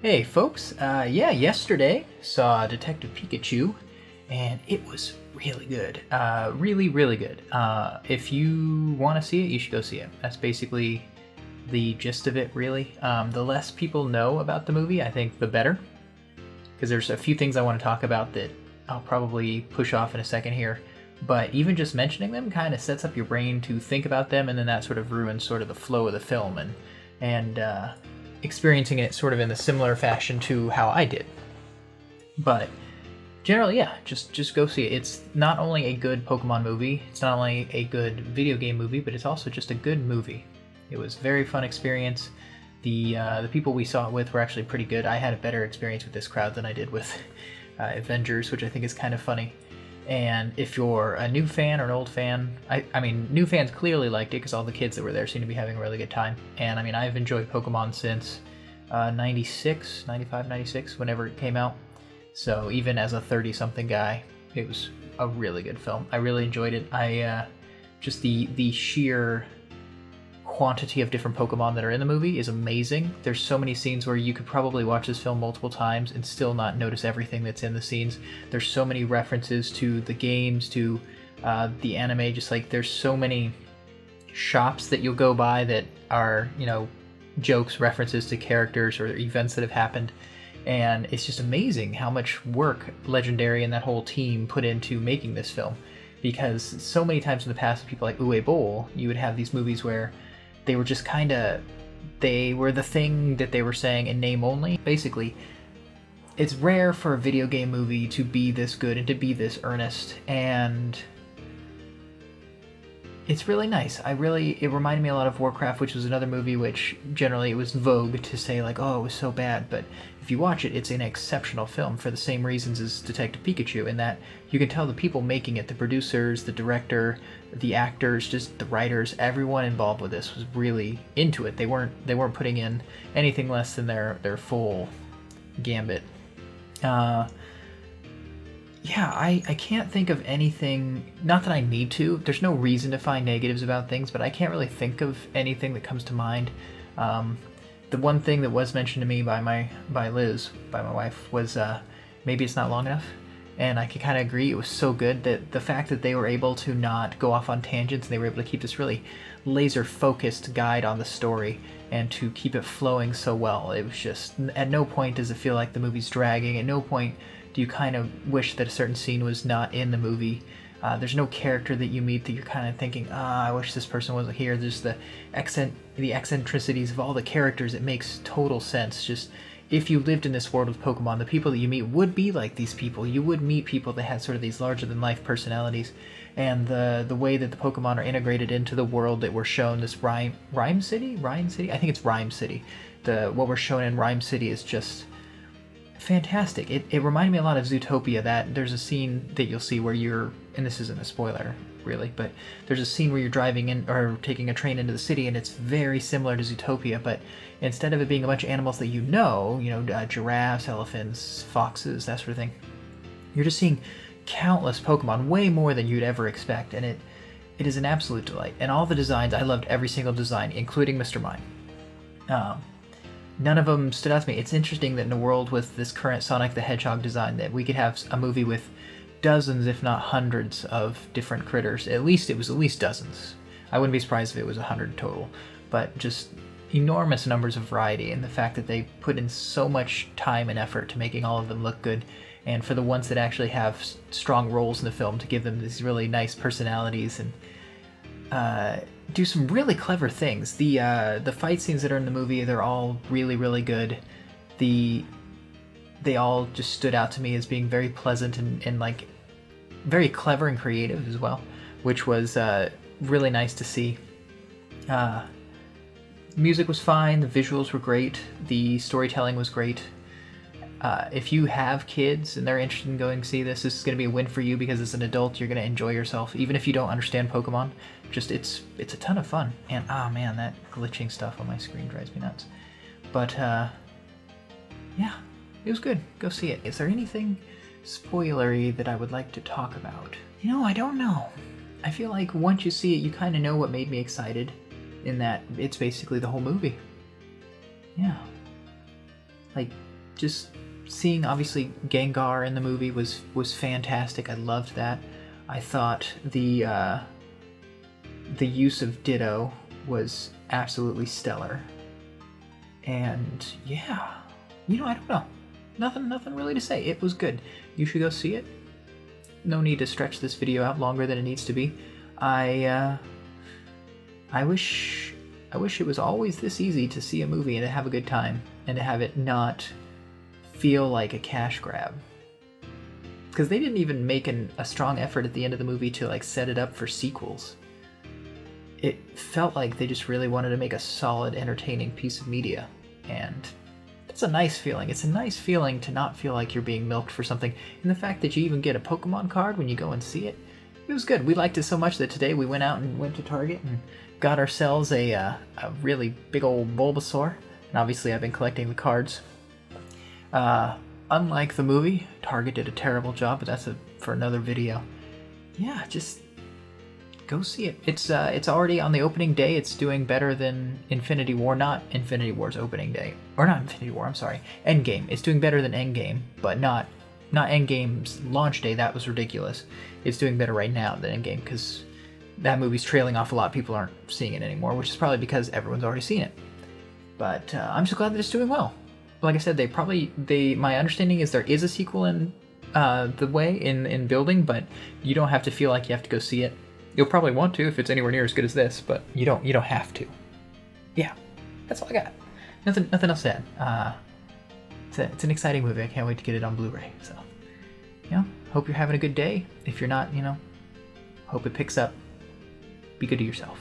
Hey folks, yesterday saw Detective Pikachu, and it was really good. Really good. If you want to see it, you should go see it. That's basically the gist of it, really. The less people know about the movie, I think the better. Because there's a few things I want to talk about that I'll probably push off in a second here. But even just mentioning them kind of sets up your brain to think about them, and then that sort of ruins sort of the flow of the film and experiencing it sort of in a similar fashion to how I did. But generally, yeah, just go see it. It's not only a good Pokemon movie, it's not only a good video game movie, but it's also just a good movie. It was a very fun experience. The people we saw it with were actually pretty good. I had a better experience with this crowd than I did with Avengers, which I think is kind of funny. And if you're a new fan or an old fan, I mean, new fans clearly liked it because all the kids that were there seem to be having a really good time. And I mean, I've enjoyed Pokemon since 95, 96, whenever it came out. So even as a 30-something guy, it was a really good film. I really enjoyed it. Just the sheer quantity of different Pokemon that are in the movie is amazing. There's so many scenes where you could probably watch this film multiple times and still not notice everything that's in the scenes. There's so many references to the games, to the anime, just like there's so many shops that you'll go by that are, jokes, references to characters or events that have happened. And it's just amazing how much work Legendary and that whole team put into making this film. Because so many times in the past, people like Uwe Boll, you would have these movies where they were just they were the thing that they were saying in name only. Basically, it's rare for a video game movie to be this good and to be this earnest, and it's really nice. It reminded me a lot of Warcraft, which was another movie which generally it was vogue to say like, oh, it was so bad, but if you watch it, it's an exceptional film for the same reasons as Detective Pikachu, in that you can tell the people making it, the producers, the director, the actors, just the writers, everyone involved with this was really into it. They weren't putting in anything less than their full gambit. I can't think of anything, not that I need to, there's no reason to find negatives about things, but I can't really think of anything that comes to mind. The one thing that was mentioned to me by Liz, my wife, was maybe it's not long enough, and I could kind of agree. It was so good that the fact that they were able to not go off on tangents, and they were able to keep this really laser-focused guide on the story, and to keep it flowing so well. It was just, at no point does it feel like the movie's dragging, at no point do you kind of wish that a certain scene was not in the movie. There's no character that you meet that you're kind of thinking, I wish this person wasn't here. There's the eccentricities of all the characters. It makes total sense. Just, if you lived in this world of Pokemon, the people that you meet would be like these people. You would meet people that had sort of these larger-than-life personalities. And the way that the Pokemon are integrated into the world that we're shown, this Rhyme City? I think it's Rhyme City. What we're shown in Rhyme City is just fantastic. It reminded me a lot of Zootopia. That there's a scene that you'll see where you're, and this isn't a spoiler really, but there's a scene where you're driving in or taking a train into the city, and it's very similar to Zootopia, but instead of it being a bunch of animals that giraffes, elephants, foxes, that sort of thing, you're just seeing countless Pokemon, way more than you'd ever expect, and it is an absolute delight. And all the designs, I loved every single design, including Mr. Mime. None of them stood out to me. It's interesting that in a world with this current Sonic the Hedgehog design, that we could have a movie with dozens, if not hundreds, of different critters. It was at least dozens. I wouldn't be surprised if it was 100 total. But just enormous numbers of variety, and the fact that they put in so much time and effort to making all of them look good, and for the ones that actually have strong roles in the film, to give them these really nice personalities and do some really clever things. The fight scenes that are in the movie, they're all really, really good. They all just stood out to me as being very pleasant and like very clever and creative as well, which was really nice to see. Music was fine, the visuals were great, the storytelling was great. If you have kids and they're interested in going to see this is going to be a win for you, because as an adult you're going to enjoy yourself, even if you don't understand Pokemon. Just it's a ton of fun. And man, that glitching stuff on my screen drives me nuts. But yeah, it was good. Go see it. Is there anything spoilery that I would like to talk about? I don't know. I feel like once you see it, you kind of know what made me excited, in that it's basically the whole movie. Yeah. Like, just seeing obviously Gengar in the movie was fantastic. I loved that. I thought the use of Ditto was absolutely stellar. And yeah, I don't know. Nothing really to say. It was good. You should go see it. No need to stretch this video out longer than it needs to be. I wish it was always this easy to see a movie and to have a good time and to have it not feel like a cash grab. Because they didn't even make a strong effort at the end of the movie to like set it up for sequels. It felt like they just really wanted to make a solid, entertaining piece of media, and that's a nice feeling. It's a nice feeling to not feel like you're being milked for something, and the fact that you even get a Pokemon card when you go and see it, it was good. We liked it so much that today we went out and went to Target and got ourselves a really big old Bulbasaur, and obviously I've been collecting the cards. Unlike the movie, Target did a terrible job, but that's for another video. Yeah, just go see it. It's already on the opening day. It's doing better than Infinity War, not Infinity War's opening day, or not Infinity War. I'm sorry, Endgame. It's doing better than Endgame, but not Endgame's launch day. That was ridiculous. It's doing better right now than Endgame because that movie's trailing off a lot. People aren't seeing it anymore, which is probably because everyone's already seen it. But I'm just glad that it's doing well. Like I said, my understanding is there is a sequel in the way in building, but you don't have to feel like you have to go see it. You'll probably want to if it's anywhere near as good as this, but you don't have to. Yeah, that's all I got. Nothing else to add. It's an exciting movie. I can't wait to get it on Blu-ray. So, hope you're having a good day. If you're not, hope it picks up. Be good to yourself.